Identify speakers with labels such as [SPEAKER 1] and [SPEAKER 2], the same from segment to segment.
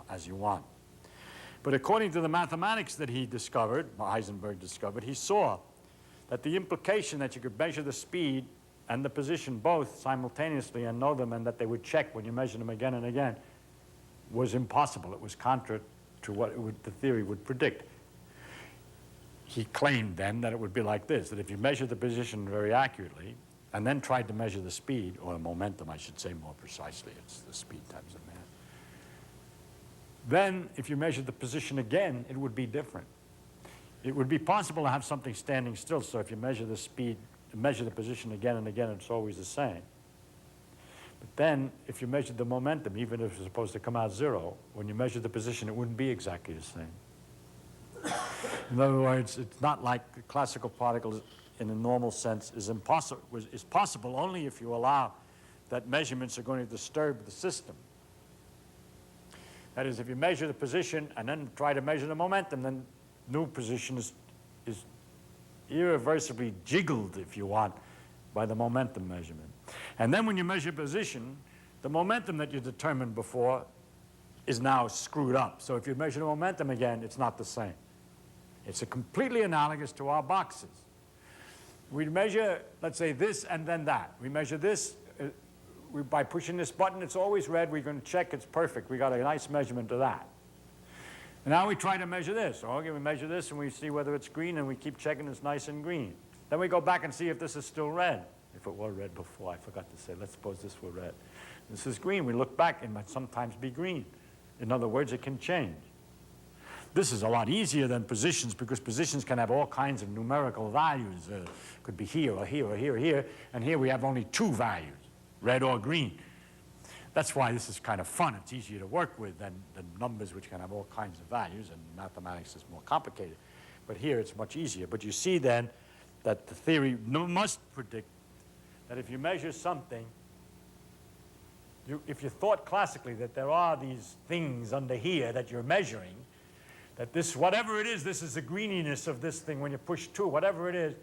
[SPEAKER 1] as you want. But according to the mathematics that he discovered, Heisenberg discovered, he saw that the implication that you could measure the speed and the position both simultaneously and know them, and that they would check when you measure them again and again, was impossible. It was contra to what the theory would predict. He claimed then that it would be like this, that if you measure the position very accurately and then tried to measure the speed, or the momentum, I should say more precisely, it's the speed times the mass, then if you measured the position again, it would be different. It would be possible to have something standing still, so if you measure the speed, measure the position again and again, it's always the same. But then, if you measured the momentum, even if it's supposed to come out zero, when you measure the position, it wouldn't be exactly the same. In other words, it's not like the classical particles in a normal sense is possible only if you allow that measurements are going to disturb the system. That is, if you measure the position and then try to measure the momentum, then new position is irreversibly jiggled, if you want, by the momentum measurement. And then when you measure position, the momentum that you determined before is now screwed up. So if you measure the momentum again, it's not the same. It's completely analogous to our boxes. We measure, let's say, this and then that. We measure this. By pushing this button, it's always red. We're going to check it's perfect. We got a nice measurement of that. And now we try to measure this. Okay, we measure this and we see whether it's green, and we keep checking it's nice and green. Then we go back and see if this is still red. If it were red before, I forgot to say, let's suppose this were red. This is green. We look back, it might sometimes be green. In other words, it can change. This is a lot easier than positions, because positions can have all kinds of numerical values. Could be here or here or here or here, and here we have only two values, red or green. That's why this is kind of fun. It's easier to work with than numbers which can have all kinds of values, and mathematics is more complicated. But here it's much easier. But you see then that the theory must predict that if you measure something, if you thought classically that there are these things under here that you're measuring, that this, whatever it is, this is the greeniness of this thing when you push 2, whatever it is,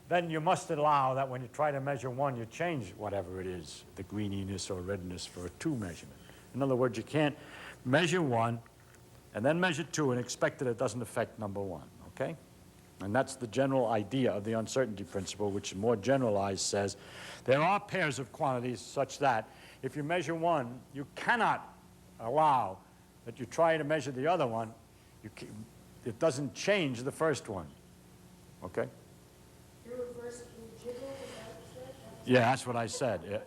[SPEAKER 1] then you must allow that when you try to measure 1, you change whatever it is, the greeniness or redness for a 2 measurement. In other words, you can't measure 1 and then measure 2 and expect that it doesn't affect number 1, okay? And that's the general idea of the uncertainty principle, which more generalized says there are pairs of quantities such that if you measure 1, you cannot allow that you try to measure the other one. It doesn't change the first one, okay? Yeah, that's what I said.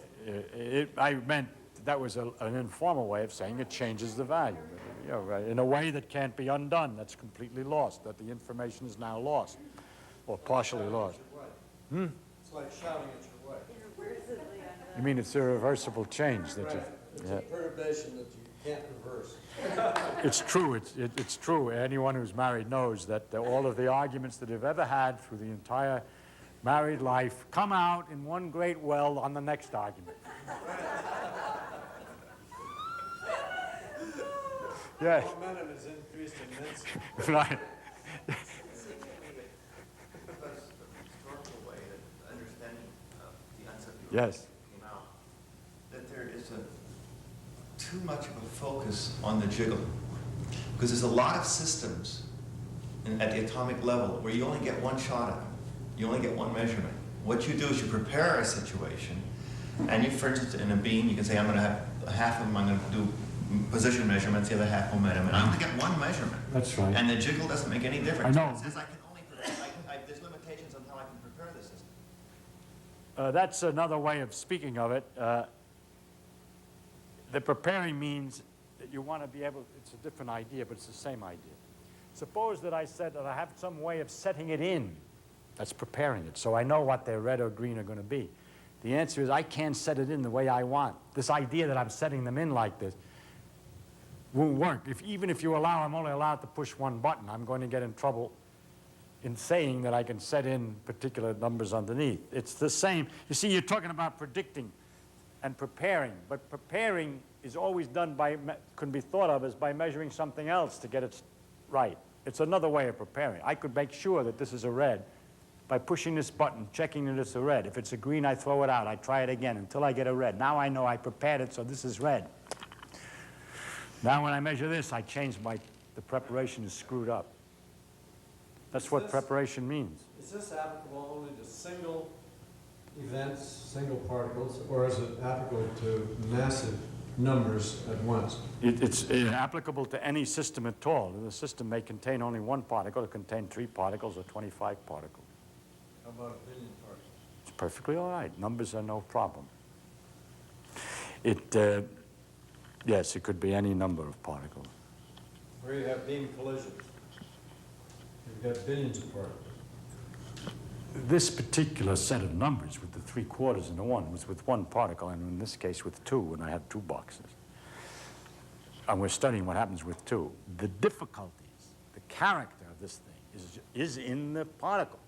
[SPEAKER 1] I meant that was an informal way of saying it changes the value. You know, in a way that can't be undone, that's completely lost, that the information is now lost, or partially lost.
[SPEAKER 2] It's like shouting at your way.
[SPEAKER 1] You mean it's irreversible change that you...
[SPEAKER 2] It's a perturbation that you can't reverse.
[SPEAKER 1] It's true. It's true. Anyone who's married knows that all of the arguments that they've ever had through the entire married life come out in one great well on the next argument. Yes.
[SPEAKER 2] The momentum is increased immensely.
[SPEAKER 1] Right.
[SPEAKER 3] Historical way of understanding the concept
[SPEAKER 1] Yes.
[SPEAKER 3] came out, that there is too much of a focus on the jiggle, because there's a lot of systems at the atomic level where you only get one shot at it. You only get one measurement. What you do is you prepare a situation, and you, for instance, in a beam, you can say, I'm going to have half of them, I'm going to do position measurements, the other half momentum, and I only get one measurement.
[SPEAKER 1] That's right.
[SPEAKER 3] And the jiggle doesn't make any difference.
[SPEAKER 1] I know.
[SPEAKER 3] It says I can only, there's limitations on how I can prepare the system.
[SPEAKER 1] That's another way of speaking of it. The preparing means that you want to be able, it's a different idea, but it's the same idea. Suppose that I said that I have some way of setting it in. That's preparing it, so I know what their red or green are going to be. The answer is I can't set it in the way I want. This idea that I'm setting them in like this won't work. Even if you allow, I'm only allowed to push one button, I'm going to get in trouble in saying that I can set in particular numbers underneath. It's the same. You see, you're talking about predicting and preparing, but preparing is always done by, can be thought of as by measuring something else to get it right. It's another way of preparing. I could make sure that this is a red by pushing this button, checking that it's a red. If it's a green, I throw it out. I try it again until I get a red. Now I know I prepared it, so this is red. Now when I measure this, I change the preparation is screwed up. That's what preparation means.
[SPEAKER 2] Is this applicable only to single events, single particles, or is it applicable to massive numbers at once?
[SPEAKER 1] It's applicable to any system at all. The system may contain only one particle, it contain 3 particles or 25 particles.
[SPEAKER 2] How about a billion particles?
[SPEAKER 1] It's perfectly all right. Numbers are no problem. Yes, it could be any number of particles.
[SPEAKER 2] Where you have beam collisions, you've got billions of particles.
[SPEAKER 1] This particular set of numbers with the 3/4 and the 1 was with 1 particle, and in this case with 2, and I had 2 boxes. And we're studying what happens with 2. The difficulties, the character of this thing is in the particle.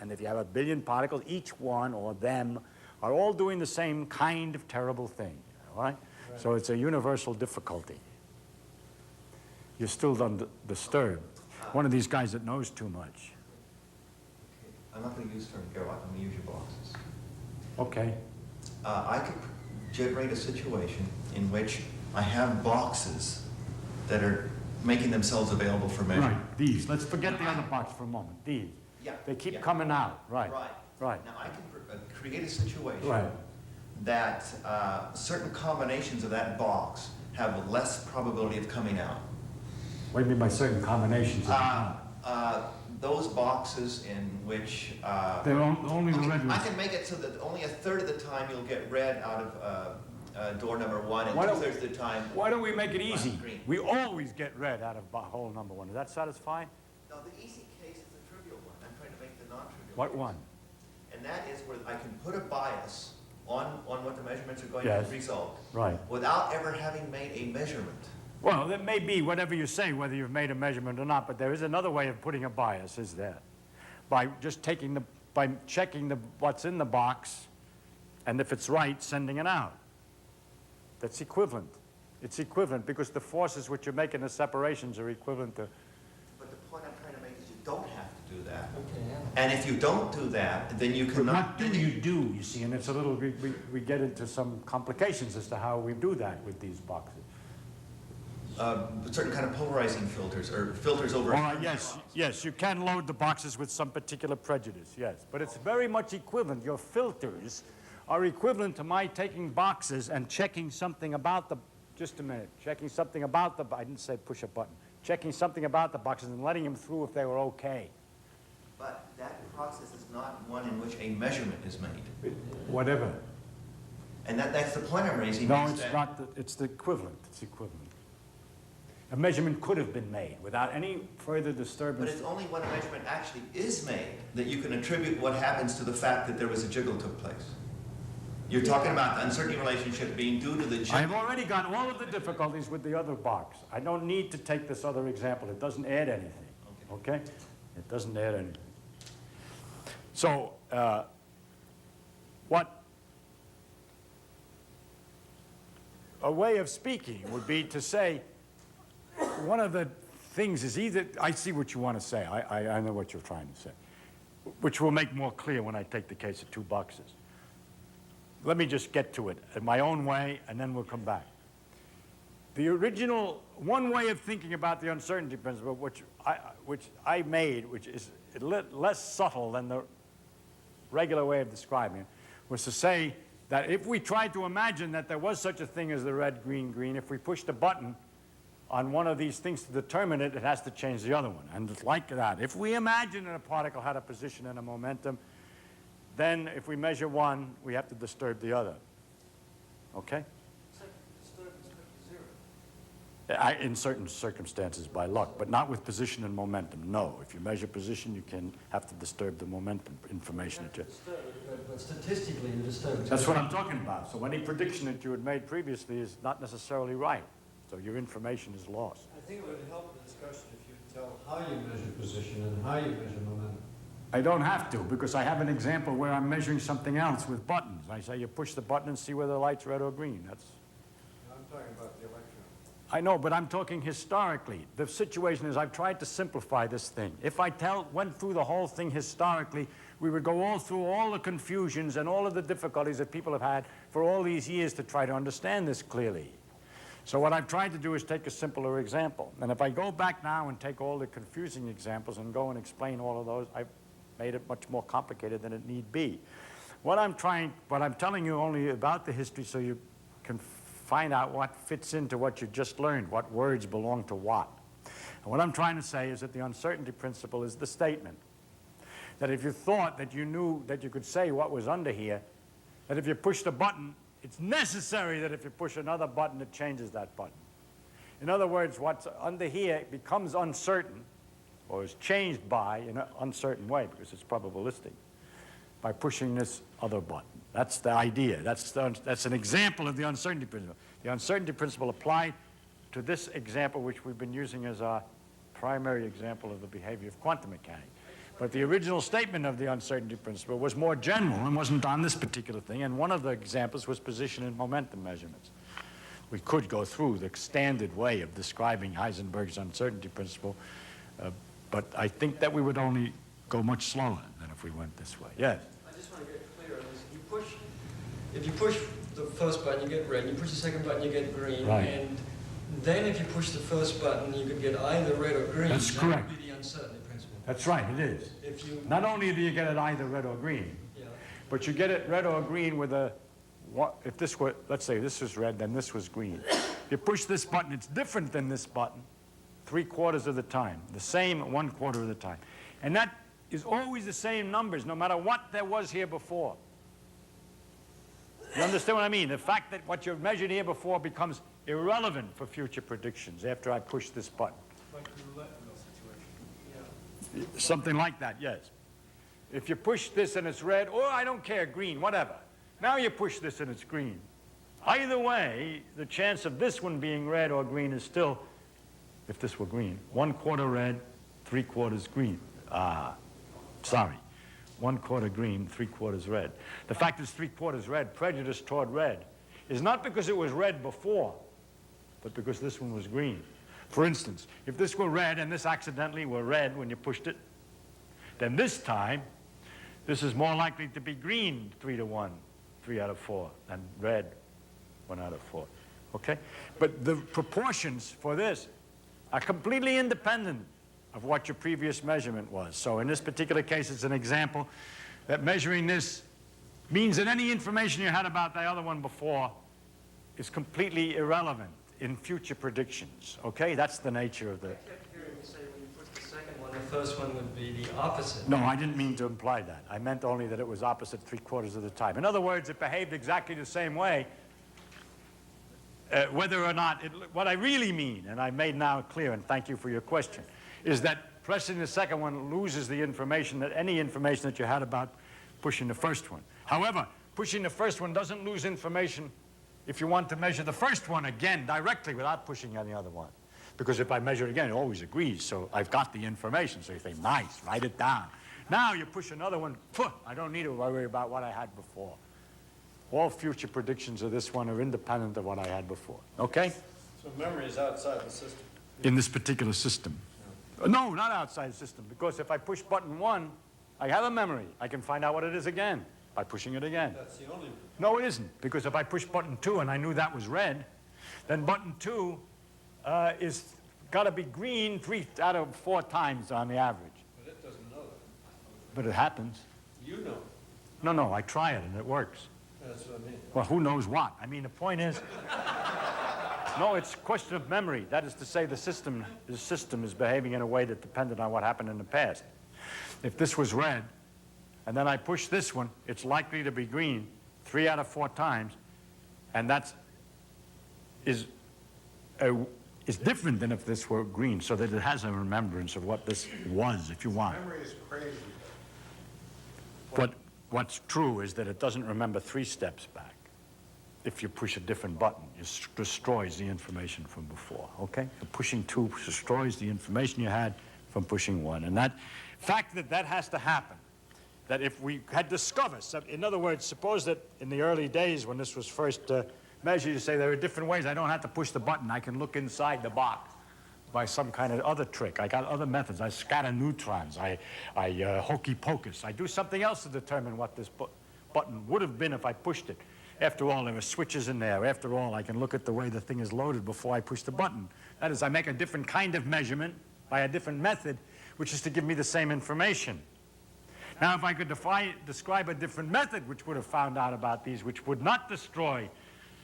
[SPEAKER 1] And if you have a billion particles, each one or them are all doing the same kind of terrible thing, all right? So it's a universal difficulty. You're still disturbed. One of these guys that knows too much.
[SPEAKER 3] I'm not going to use the term airlock, I'm going to use your boxes.
[SPEAKER 1] Okay.
[SPEAKER 3] I could generate a situation in which I have boxes that are making themselves available for measurement.
[SPEAKER 1] Right, these. Let's forget the other box for a moment. These.
[SPEAKER 3] Yeah.
[SPEAKER 1] They keep
[SPEAKER 3] yeah.
[SPEAKER 1] coming out. Right.
[SPEAKER 3] Right.
[SPEAKER 1] Right.
[SPEAKER 3] Now I can create a situation
[SPEAKER 1] Right.
[SPEAKER 3] that certain combinations of that box have less probability of coming out.
[SPEAKER 1] What do you mean by certain combinations?
[SPEAKER 3] Those boxes in which
[SPEAKER 1] They're only the red
[SPEAKER 3] I
[SPEAKER 1] ones.
[SPEAKER 3] can make it so that only a third of the time you'll get red out of door number 1, and
[SPEAKER 1] Why don't-
[SPEAKER 3] 2/3 of the time.
[SPEAKER 1] Why don't we make it easy?
[SPEAKER 3] Green.
[SPEAKER 1] We always get red out of hole number 1. Does that satisfy?
[SPEAKER 3] No, the easy case is the trivial one. I'm trying to make the non-trivial.
[SPEAKER 1] What
[SPEAKER 3] case.
[SPEAKER 1] one?
[SPEAKER 3] And that is where I can put a bias on what the measurements are going
[SPEAKER 1] Yes.
[SPEAKER 3] to result
[SPEAKER 1] Right.
[SPEAKER 3] without ever having made a measurement.
[SPEAKER 1] Well, that may be whatever you say, whether you've made a measurement or not, but there is another way of putting a bias, is there? By just by checking what's in the box, and if it's right, sending it out. That's equivalent. It's equivalent because the forces which are making the separations are equivalent to.
[SPEAKER 3] But the point I'm trying to make is you don't have to do that.
[SPEAKER 2] Okay, yeah.
[SPEAKER 3] And if you don't do that, then you
[SPEAKER 1] But
[SPEAKER 3] cannot.
[SPEAKER 1] what do you do, you see? And it's a little, we get into some complications as to how we do that with these boxes.
[SPEAKER 3] Certain kind of polarizing filters or filters over.
[SPEAKER 1] All right, yes, you can load the boxes with some particular prejudice, yes. But it's very much equivalent. Your filters are equivalent to my taking boxes and checking something about the, just a minute, checking something about the, I didn't say push a button, checking something about the boxes and letting them through if they were okay.
[SPEAKER 3] But that process is not one in which a measurement is made.
[SPEAKER 1] Whatever.
[SPEAKER 3] And that's the point I'm raising.
[SPEAKER 1] No,
[SPEAKER 3] is
[SPEAKER 1] it's
[SPEAKER 3] that-
[SPEAKER 1] not, it's the equivalent, it's equivalent. A measurement could have been made without any further
[SPEAKER 3] But
[SPEAKER 1] disturbance.
[SPEAKER 3] it's only when a measurement actually is made that you can attribute what happens to the fact that there was a jiggle took place. You're talking about the uncertainty relationship being due to the jiggle.
[SPEAKER 1] I've already got all of the difficulties with the other box. I don't need to take this other example. It doesn't add anything, okay? It doesn't add anything. So, a way of speaking would be to say, one of the things is either, I see what you want to say, I know what you're trying to say, which will make more clear when I take the case of 2 boxes. Let me just get to it in my own way, and then we'll come back. The original, one way of thinking about the uncertainty principle, which I made, which is less subtle than the regular way of describing it, was to say that if we tried to imagine that there was such a thing as the red, green, green, if we pushed a button on one of these things to determine it, it has to change the other one. And it's like that. If we imagine that a particle had a position and a momentum, then if we measure one, we have to disturb the other. Okay? In certain circumstances by luck, but not with position and momentum. No. If you measure position, you can have to disturb the momentum information.
[SPEAKER 2] But statistically, the disturbance.
[SPEAKER 1] That's what I'm talking about. So any prediction that you had made previously is not necessarily right. So your information is lost.
[SPEAKER 2] I think it would help the discussion if you could tell how you measure position and how you measure momentum.
[SPEAKER 1] I don't have to, because I have an example where I'm measuring something else with buttons. I say you push the button and see whether the light's red or green. That's.
[SPEAKER 2] I'm talking about the electron.
[SPEAKER 1] I know, but I'm talking historically. The situation is I've tried to simplify this thing. If I went through the whole thing historically, we would go all through all the confusions and all of the difficulties that people have had for all these years to try to understand this clearly. So what I've tried to do is take a simpler example. And if I go back now and take all the confusing examples and go and explain all of those, I've made it much more complicated than it need be. What I'm telling you only about the history so you can find out what fits into what you just learned, what words belong to what. And what I'm trying to say is that the uncertainty principle is the statement that if you thought that you knew that you could say what was under here, that if you pushed a button, it's necessary that if you push another button, it changes that button. In other words, what's under here becomes uncertain, or is changed by in an uncertain way, because it's probabilistic, by pushing this other button. That's the idea. That's an example of the uncertainty principle. The uncertainty principle applied to this example, which we've been using as our primary example of the behavior of quantum mechanics. But the original statement of the uncertainty principle was more general and wasn't on this particular thing, and one of the examples was position and momentum measurements. We could go through the standard way of describing Heisenberg's uncertainty principle, but I think that we would only go much slower than if we went this way. Yes?
[SPEAKER 4] I just want to get clear on this. If you push the first button, you get red. You push the second button, you get green.
[SPEAKER 1] Right.
[SPEAKER 4] And then if you push the first button, you could get either red or green.
[SPEAKER 1] That's correct.
[SPEAKER 4] That would be the uncertainty principle.
[SPEAKER 1] That's right, it is.
[SPEAKER 4] If you,
[SPEAKER 1] Not only do you get it either red or green,
[SPEAKER 4] yeah.
[SPEAKER 1] but you get it red or green with a, if this were, let's say this was red, then this was green. You push this button, it's different than this button 3/4 of the time, the same 1/4 of the time. And that is always the same numbers, no matter what there was here before. You understand what I mean? The fact that what you've measured here before becomes irrelevant for future predictions after I push this button.
[SPEAKER 4] Like the roulette wheel situation. Yeah.
[SPEAKER 1] Something like that, yes. If you push this and it's red, or I don't care, green, whatever. Now you push this and it's green. Either way, the chance of this one being red or green is still, if this were green, 1/4 red, 3/4 green. Sorry. 1/4 green, 3/4 red. The fact it's 3/4 red, prejudice toward red, is not because it was red before, but because this one was green. For instance, if this were red and this accidentally were red when you pushed it, then this time, this is more likely to be green 3-to-1, 3 out of 4, than red 1 out of 4. Okay? But the proportions for this are completely independent of what your previous measurement was. So in this particular case, it's an example that measuring this means that any information you had about the other one before is completely irrelevant in future predictions. Okay? That's the nature of the...
[SPEAKER 4] I kept hearing you say when you push the second one, the first one would be the opposite.
[SPEAKER 1] No, I didn't mean to imply that. I meant only that it was opposite 3/4 of the time. In other words, it behaved exactly the same way, whether or not... what I really mean, and I made now clear, and thank you for your question, is that pressing the second one loses the information, that any information that you had about pushing the first one. However, pushing the first one doesn't lose information if you want to measure the first one again directly without pushing any other one. Because if I measure it again, it always agrees, so I've got the information. So you say, nice, write it down. Now you push another one, I don't need to worry about what I had before. All future predictions of this one are independent of what I had before. Okay?
[SPEAKER 2] So memory is outside the system.
[SPEAKER 1] In this particular system. No, not outside the system, because if I push button 1, I have a memory. I can find out what it is again by pushing it again.
[SPEAKER 2] That's the only.
[SPEAKER 1] No, it isn't, because if I push button 2 and I knew that was red, then button 2 is got to be green 3 out of 4 times on the average.
[SPEAKER 2] But it doesn't know that.
[SPEAKER 1] But it happens.
[SPEAKER 2] You know.
[SPEAKER 1] No, I try it and it works.
[SPEAKER 2] That's what I mean.
[SPEAKER 1] Well, who knows what? I mean, the point is, no, it's a question of memory. That is to say, the system is behaving in a way that depended on what happened in the past. If this was red, and then I push this one, it's likely to be green 3 out of 4 times, and that is different than if this were green, so that it has a remembrance of what this was, if you want.
[SPEAKER 2] Memory is crazy.
[SPEAKER 1] What's true is that it doesn't remember 3 steps back. If you push a different button, it destroys the information from before, okay? So pushing 2 destroys the information you had from pushing 1. And that fact that has to happen, that if we had discovered, in other words, suppose that in the early days when this was first measured, you say there are different ways. I don't have to push the button. I can look inside the box by some kind of other trick. I got other methods. I scatter neutrons. I hokey pocus. I do something else to determine what this button would have been if I pushed it. After all, there are switches in there. After all, I can look at the way the thing is loaded before I push the button. That is, I make a different kind of measurement by a different method, which is to give me the same information. Now, if I could describe a different method which would have found out about these, which would not destroy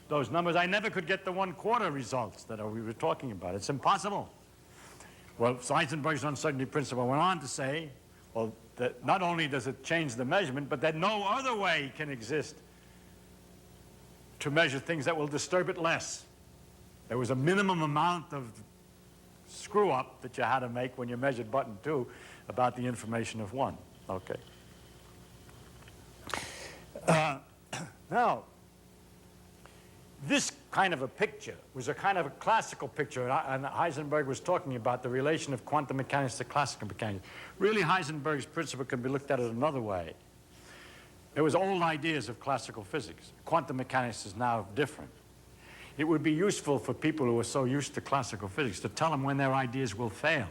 [SPEAKER 1] those numbers, I never could get the 1/4 results that we were talking about. It's impossible. Well, Heisenberg's uncertainty principle went on to say, well, that not only does it change the measurement, but that no other way can exist to measure things that will disturb it less. There was a minimum amount of screw-up that you had to make when you measured button 2 about the information of 1. Okay. Now, this kind of a picture was a kind of a classical picture, and Heisenberg was talking about the relation of quantum mechanics to classical mechanics. Really, Heisenberg's principle can be looked at it another way. There was old ideas of classical physics. Quantum mechanics is now different. It would be useful for people who are so used to classical physics to tell them when their ideas will fail.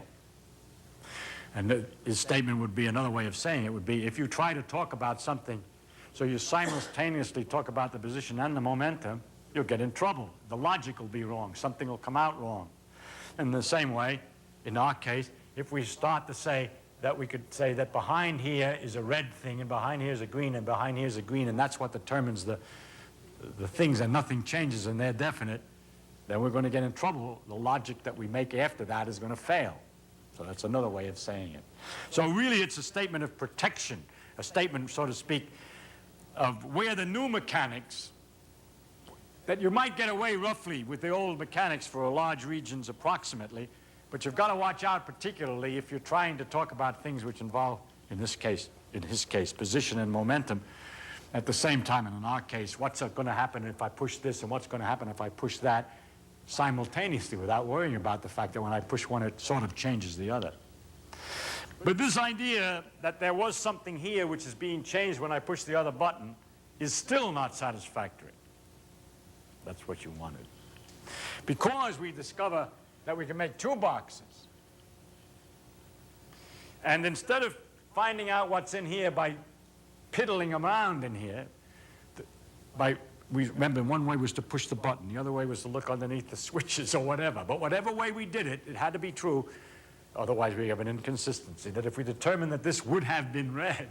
[SPEAKER 1] And his statement would be, another way of saying it would be, if you try to talk about something, so you simultaneously talk about the position and the momentum, you'll get in trouble. The logic will be wrong. Something will come out wrong. In the same way, in our case, if we start to say that we could say that behind here is a red thing, and behind here is a green, and behind here is a green, and that's what determines the things, and nothing changes, and they're definite, then we're going to get in trouble. The logic that we make after that is going to fail. So that's another way of saying it. So really, it's a statement of protection, a statement, so to speak, of where the new mechanics, that you might get away roughly with the old mechanics for large regions approximately, but you've got to watch out particularly if you're trying to talk about things which involve, in his case, position and momentum at the same time. And in our case, what's going to happen if I push this and what's going to happen if I push that simultaneously without worrying about the fact that when I push one, it sort of changes the other. But this idea that there was something here which is being changed when I push the other button is still not satisfactory. That's what you wanted. Because we discover that we can make 2 boxes. And instead of finding out what's in here by piddling around in here, we remember one way was to push the button, the other way was to look underneath the switches or whatever. But whatever way we did it, it had to be true. Otherwise, we have an inconsistency that if we determine that this would have been red,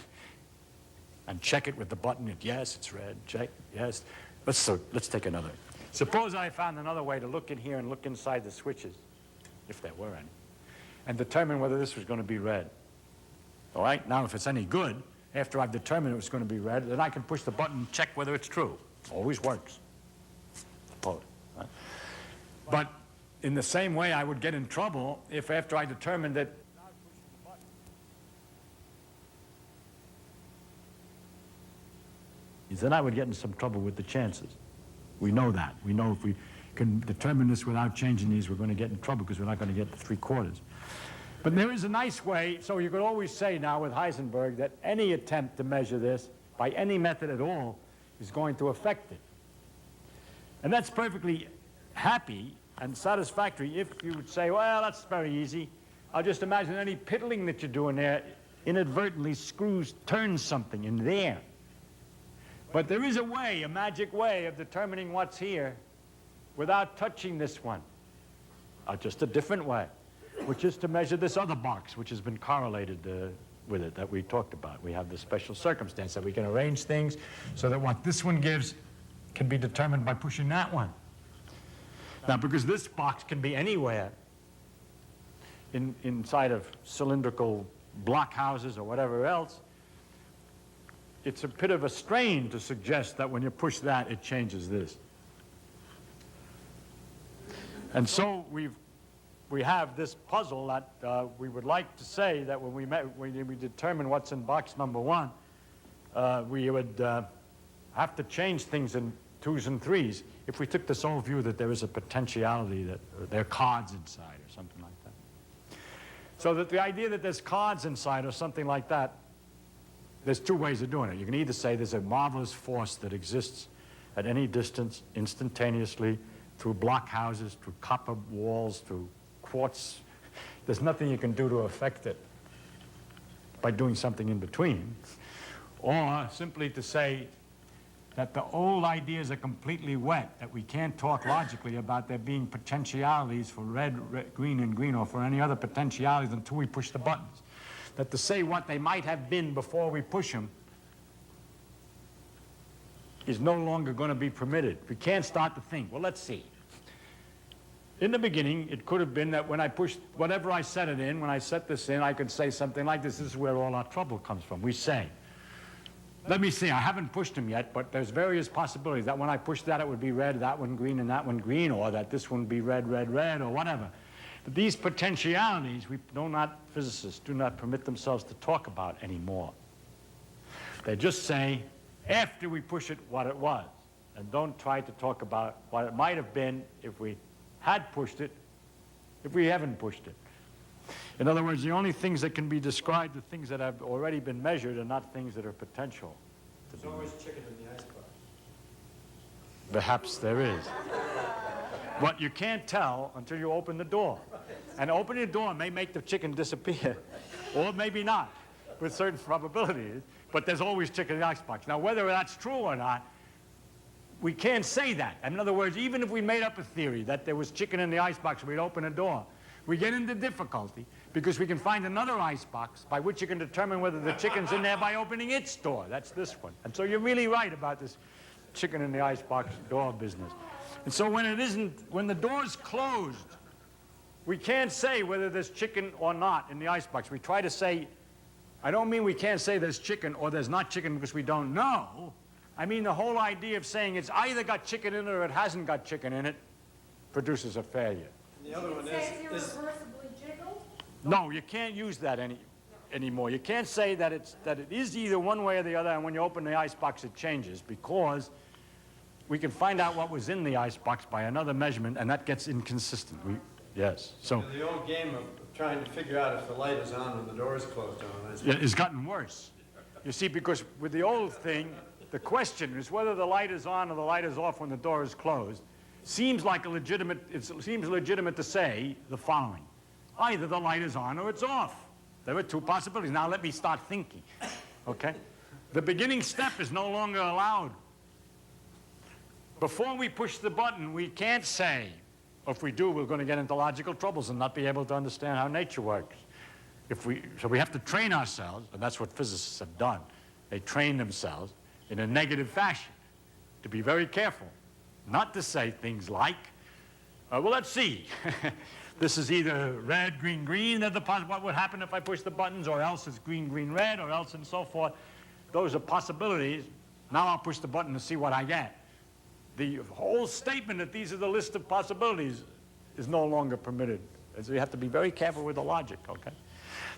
[SPEAKER 1] and check it with the button, yes, it's red, check, yes. Let's take another. Suppose I found another way to look in here and look inside the switches, if there were any, and determine whether this was going to be red. All right, now if it's any good, after I've determined it was going to be red, then I can push the button and check whether it's true. Always works. Suppose. Right? But in the same way, I would get in trouble if after I determined that then I would get in some trouble with the chances. We know that. We know if we can determine this without changing these, we're going to get in trouble because we're not going to get the 3/4. But there is a nice way, so you could always say now with Heisenberg that any attempt to measure this by any method at all is going to affect it. And that's perfectly happy and satisfactory if you would say, well, that's very easy. I'll just imagine any piddling that you do in there inadvertently turns something in there. But there is a way, a magic way of determining what's here without touching this one. Just a different way, which is to measure this other box, which has been correlated with it that we talked about. We have this special circumstance that we can arrange things so that what this one gives can be determined by pushing that one. Now, because this box can be anywhere inside of cylindrical block houses or whatever else, it's a bit of a strain to suggest that when you push that, it changes this. And so we have this puzzle that we would like to say that when we determine what's in box number 1, we would have to change things in 2s and 3s if we took this old view that there is a potentiality that there are cards inside or something like that. So that the idea that there's cards inside or something like that, there's 2 ways of doing it. You can either say there's a marvelous force that exists at any distance instantaneously through block houses, through copper walls, through quartz. There's nothing you can do to affect it by doing something in between. Or simply to say that the old ideas are completely wet, that we can't talk logically about there being potentialities for red, green, and green, or for any other potentialities until we push the buttons. That to say what they might have been before we push them is no longer going to be permitted. We can't start to think. Well, let's see. In the beginning, it could have been that when I pushed whatever I set it in, when I set this in, I could say something like this. This is where all our trouble comes from. We say, let me see, I haven't pushed them yet, but there's various possibilities that when I push that, it would be red, that one green, and that one green, or that this one would be red, red, red, or whatever. But these potentialities, physicists do not permit themselves to talk about anymore. They just say, after we push it, what it was, and don't try to talk about what it might have been if we had pushed it, if we haven't pushed it. In other words, the only things that can be described are things that have already been measured and not things that are potential.
[SPEAKER 4] There's always chicken in the icebox.
[SPEAKER 1] Perhaps there is. But you can't tell until you open the door. And opening the door may make the chicken disappear, or maybe not, with certain probabilities. But there's always chicken in the icebox. Now, whether that's true or not, we can't say that. In other words, even if we made up a theory that there was chicken in the icebox, we'd open a door. We get into difficulty because we can find another icebox by which you can determine whether the chicken's in there by opening its door. That's this one. And so you're really right about this chicken in the icebox door business. And so when the door's closed, we can't say whether there's chicken or not in the icebox. We try to say, I don't mean we can't say there's chicken or there's not chicken because we don't know. I mean the whole idea of saying it's either got chicken in it or it hasn't got chicken in it produces a failure.
[SPEAKER 4] The other one
[SPEAKER 5] It says
[SPEAKER 4] is
[SPEAKER 5] irreversibly jiggled.
[SPEAKER 1] No, you can't use that anymore. You can't say that it is either one way or the other, and when you open the icebox it changes, because we can find out what was in the icebox by another measurement, and that gets inconsistent. Yes. So
[SPEAKER 2] The old game of trying to figure out if the light is on when the door is closed on.
[SPEAKER 1] it's gotten worse. You see, because with the old thing, the question is whether the light is on or the light is off when the door is closed. It seems legitimate to say the following. Either the light is on or it's off. There are two possibilities. Now let me start thinking, okay? The beginning step is no longer allowed. Before we push the button, we can't say, if we do, we're going to get into logical troubles and not be able to understand how nature works. So we have to train ourselves, and that's what physicists have done. They train themselves in a negative fashion to be very careful, not to say things like, well, let's see. This is either red, green, green, what would happen if I push the buttons, or else it's green, green, red, or else and so forth. Those are possibilities. Now I'll push the button to see what I get. The whole statement that these are the list of possibilities is no longer permitted. And so you have to be very careful with the logic, okay?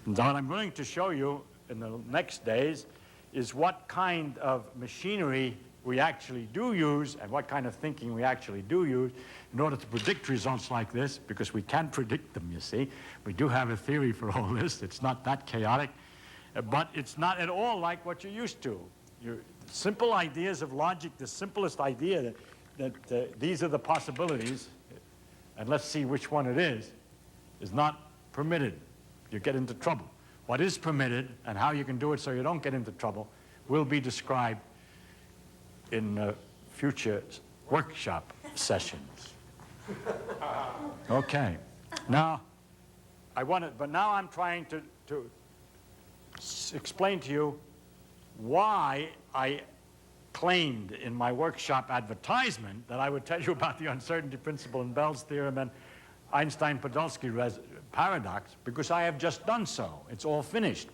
[SPEAKER 1] And what I'm going to show you in the next days is what kind of machinery we actually do use and what kind of thinking we actually do use in order to predict results like this, because we can predict them, you see. We do have a theory for all this. It's not that chaotic, but it's not at all like what you're used to. Simple ideas of logic, the simplest idea that these are the possibilities, and let's see which one it is not permitted. You get into trouble. What is permitted and how you can do it so you don't get into trouble will be described in future workshop sessions. Okay. Now, but now I'm trying to explain to you why I claimed in my workshop advertisement that I would tell you about the uncertainty principle and Bell's theorem and Einstein-Podolsky paradox, because I have just done so. It's all finished.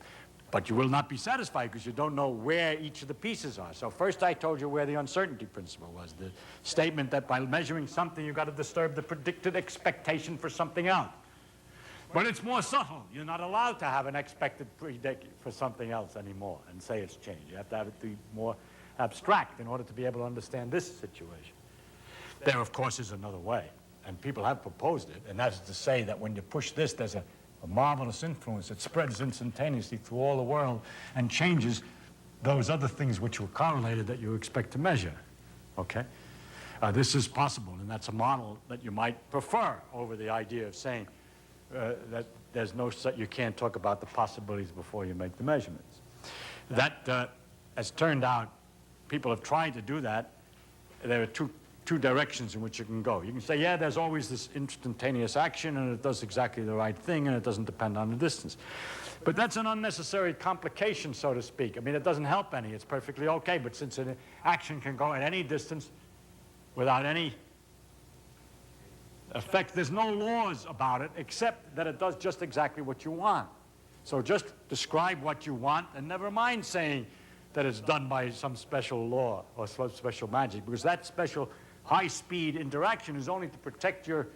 [SPEAKER 1] But you will not be satisfied because you don't know where each of the pieces are. So first I told you where the uncertainty principle was, the statement that by measuring something you've got to disturb the predicted expectation for something else. But it's more subtle. You're not allowed to have an expected predict for something else anymore and say it's changed. You have to have it be more abstract in order to be able to understand this situation. There, of course, is another way, and people have proposed it, and that is to say that when you push this, there's a marvelous influence that spreads instantaneously through all the world and changes those other things which were correlated that you expect to measure. Okay? This is possible, and that's a model that you might prefer over the idea of saying that there's no such, you can't talk about the possibilities before you make the measurements. That has turned out people have tried to do that, there are two directions in which you can go. You can say, yeah, there's always this instantaneous action, and it does exactly the right thing, and it doesn't depend on the distance. But that's an unnecessary complication, so to speak. I mean, it doesn't help any. It's perfectly okay, but since an action can go at any distance without any effect, there's no laws about it, except that it does just exactly what you want. So just describe what you want, and never mind saying that it's done by some special law or some special magic, because that special high-speed interaction is only to protect your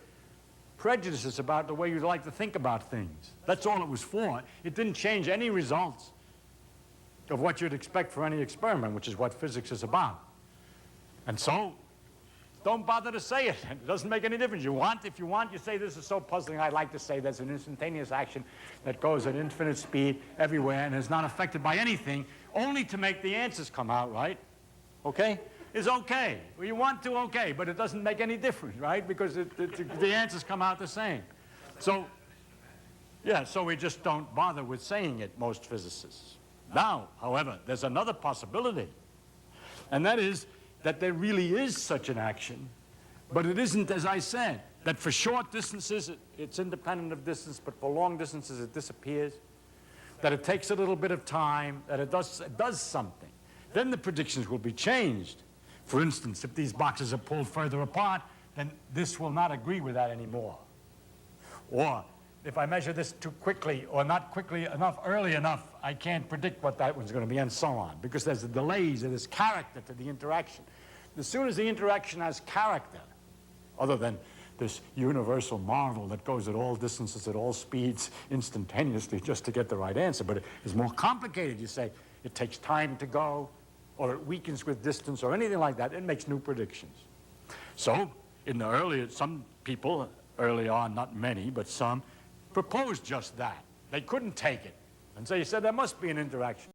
[SPEAKER 1] prejudices about the way you'd like to think about things. That's all it was for. It didn't change any results of what you'd expect for any experiment, which is what physics is about. And so, don't bother to say it. It doesn't make any difference. If you want, you say, this is so puzzling, I'd like to say there's an instantaneous action that goes at infinite speed everywhere and is not affected by anything, only to make the answers come out right. Okay? Is okay. Well, you want to, okay, but it doesn't make any difference, right? Because the answers come out the same. So, yeah, so we just don't bother with saying it, most physicists. Now, however, there's another possibility, and that is that there really is such an action, but it isn't, as I said, that for short distances it's independent of distance, but for long distances it disappears, that it takes a little bit of time, that it does something. Then the predictions will be changed. For instance, if these boxes are pulled further apart, then this will not agree with that anymore. Or if I measure this too quickly or not quickly enough, early enough, I can't predict what that one's going to be, and so on, because there's the delays, there's character to the interaction. As soon as the interaction has character, other than this universal marvel that goes at all distances, at all speeds, instantaneously, just to get the right answer, but it's more complicated. You say it takes time to go, or it weakens with distance, or anything like that. It makes new predictions. So, some people, early on, not many, but some, proposed just that. They couldn't take it. And so you said there must be an interaction.